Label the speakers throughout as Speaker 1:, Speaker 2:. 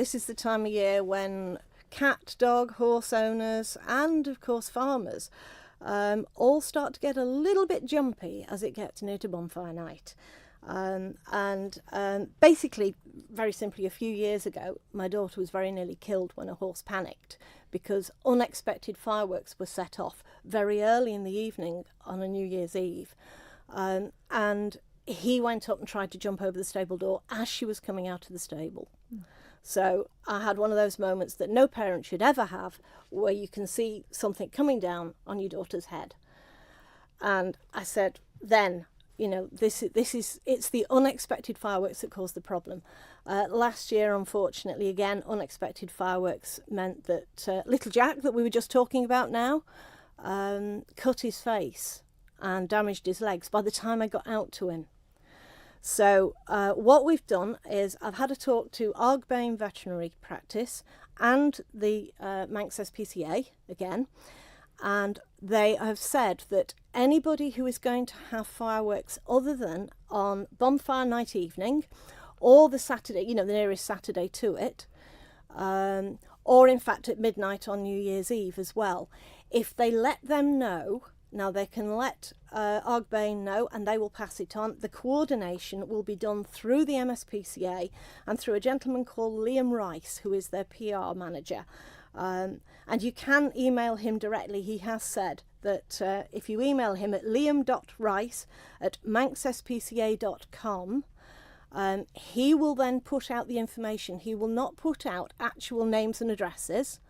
Speaker 1: this is the time of year when cat, dog, horse owners and of course farmers all start to get a little bit jumpy as it gets near to bonfire night. Basically, very simply, a few years ago, my daughter was very nearly killed when a horse panicked because unexpected fireworks were set off very early in the evening on a New Year's Eve. And he went up and tried to jump over the stable door as she was coming out of the stable. So I had one of those moments that no parent should ever have, where you can see something coming down on your daughter's head. And I said, then, you know, it's the unexpected fireworks that cause the problem. Last year, unfortunately, again, unexpected fireworks meant that little Jack, that we were just talking about now, cut his face and damaged his legs by the time I got out to him. So what we've done is I've had a talk to Argbane Veterinary Practice and the Manx SPCA again, and they have said that anybody who is going to have fireworks other than on bonfire night evening or the Saturday, you know, the nearest Saturday to it, or in fact at midnight on New Year's Eve as well, if they let them know. Now they can let Argbane know and they will pass it on. The coordination will be done through the MSPCA and through a gentleman called Liam Rice, who is their PR manager. And you can email him directly. He has said that if you email him at liam.rice@manxspca.com, he will then put out the information. He will not put out actual names and addresses.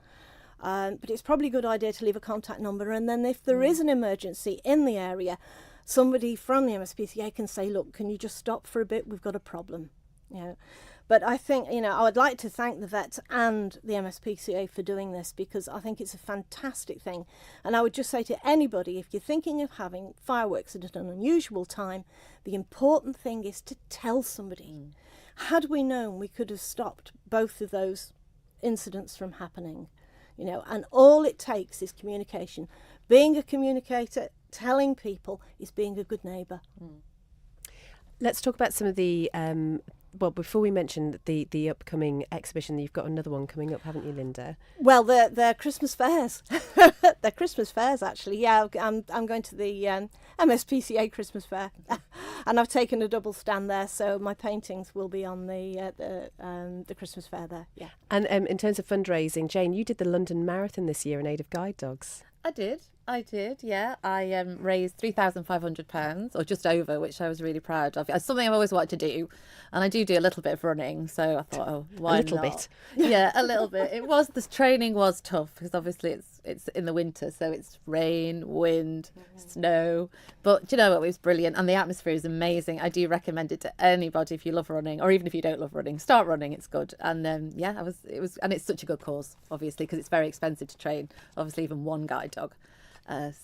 Speaker 1: But it's probably a good idea to leave a contact number, and then if there is an emergency in the area, somebody from the MSPCA can say, look, can you just stop for a bit? We've got a problem. You know. But I think, you know, I would like to thank the vets and the MSPCA for doing this, because I think it's a fantastic thing. And I would just say to anybody, if you're thinking of having fireworks at an unusual time, the important thing is to tell somebody. Had we known, we could have stopped both of those incidents from happening. You know, and all it takes is communication. Being a communicator, telling people, is being a good neighbour.
Speaker 2: Let's talk about some of the, well, before we mention the upcoming exhibition, you've got another one coming up, haven't you, Linda?
Speaker 1: Well, they're Christmas fairs. They're Christmas fairs, actually. Yeah, I'm going to the MSPCA Christmas fair, and I've taken a double stand there, so my paintings will be on the Christmas fair there. Yeah.
Speaker 2: And in terms of fundraising, Jane, you did the London Marathon this year in aid of guide dogs.
Speaker 3: I did, yeah. I raised £3,500, or just over, which I was really proud of. It's something I've always wanted to do, and I do a little bit of running, so I thought, oh, why not?
Speaker 2: A little bit.
Speaker 3: Yeah, a little bit. The training was tough, because obviously it's in the winter, so it's rain, wind, snow. But do you know what? It was brilliant, and the atmosphere is amazing. I do recommend it to anybody if you love running, or even if you don't love running. Start running; it's good. And it was, and it's such a good cause, obviously, because it's very expensive to train. Obviously, even one guide dog.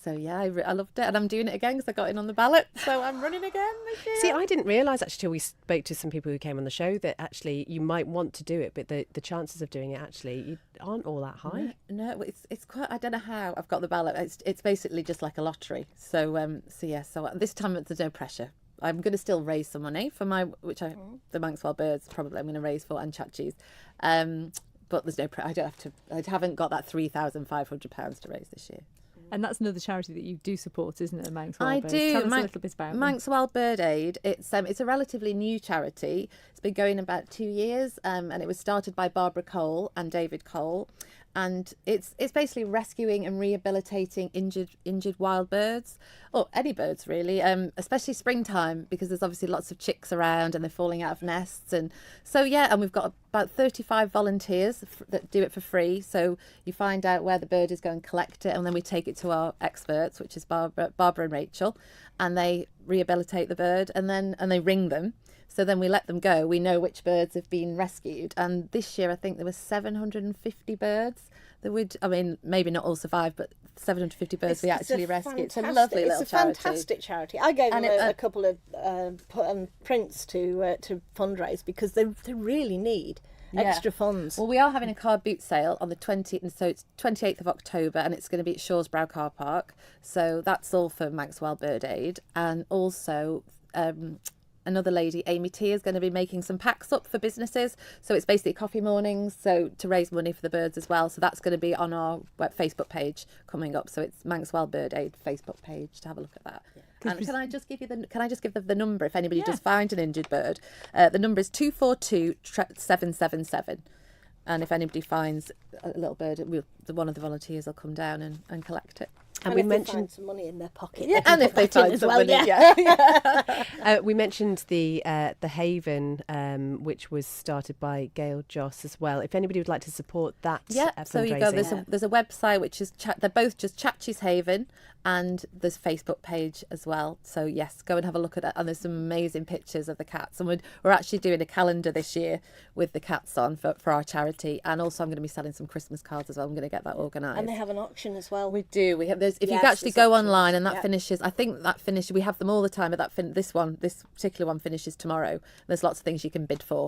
Speaker 3: So yeah, I loved it, and I'm doing it again because I got in on the ballot, so I'm running again this year.
Speaker 2: See, I didn't realise actually till we spoke to some people who came on the show that actually you might want to do it, but the chances of doing it actually aren't all that high.
Speaker 3: No, it's quite. I don't know how I've got the ballot. It's basically just like a lottery. So so this time there's no pressure. I'm going to still raise some money for the Manx Wild Birds probably I'm going to raise for, and Chachies. But there's no pressure. I haven't got that £3,500 to raise this year.
Speaker 4: And that's another charity that you do support, isn't it, Manx Wild Birds?
Speaker 3: I do.
Speaker 4: Tell us a little bit about
Speaker 3: Manx Wild Bird Aid. It's a relatively new charity. It's been going about 2 years, and it was started by Barbara Cole and David Cole. And it's basically rescuing and rehabilitating injured wild birds, or any birds really, especially springtime, because there's obviously lots of chicks around and they're falling out of nests. And so, and we've got about 35 volunteers that do it for free. So you find out where the bird is, go and collect it, and then we take it to our experts, which is Barbara and Rachel, and they rehabilitate the bird, and they ring them. So then we let them go. We know which birds have been rescued. And this year, I think there were 750 birds that maybe not all survived, but 750 birds we actually rescued. It's a lovely little charity.
Speaker 1: It's a fantastic charity. I gave them a couple of prints to fundraise, because they really need extra funds.
Speaker 3: Well, we are having a car boot sale on the 20th, so it's 28th of October, and it's going to be at Shawsbrow Car Park. So that's all for Manx Wild Bird Aid. And also... another lady, Amy T, is going to be making some packs up for businesses. So it's basically coffee mornings, so to raise money for the birds as well. So that's going to be on our Facebook page coming up. So it's Manxwell Bird Aid Facebook page to have a look at that. Yeah. And can I just give the number if anybody does find an injured bird? The number is 242-777. And if anybody finds a little bird, one of the volunteers will come down and collect it.
Speaker 1: And we mentioned some money in their pocket.
Speaker 3: Yeah, and if they find some money,
Speaker 2: we mentioned the Haven, which was started by Gail Joss as well. If anybody would like to support that,
Speaker 3: so you go. There's a website which is they're both just Chachi's Haven, and there's Facebook page as well. So yes, go and have a look at that. And there's some amazing pictures of the cats. And we're actually doing a calendar this year with the cats on for our charity. And also I'm going to be selling some Christmas cards as well. I'm going to get that organised.
Speaker 1: And they have an auction as well.
Speaker 3: We do. We have. If you actually go online and that finishes, I think that finishes. We have them all the time. But this particular one finishes tomorrow. There's lots of things you can bid for,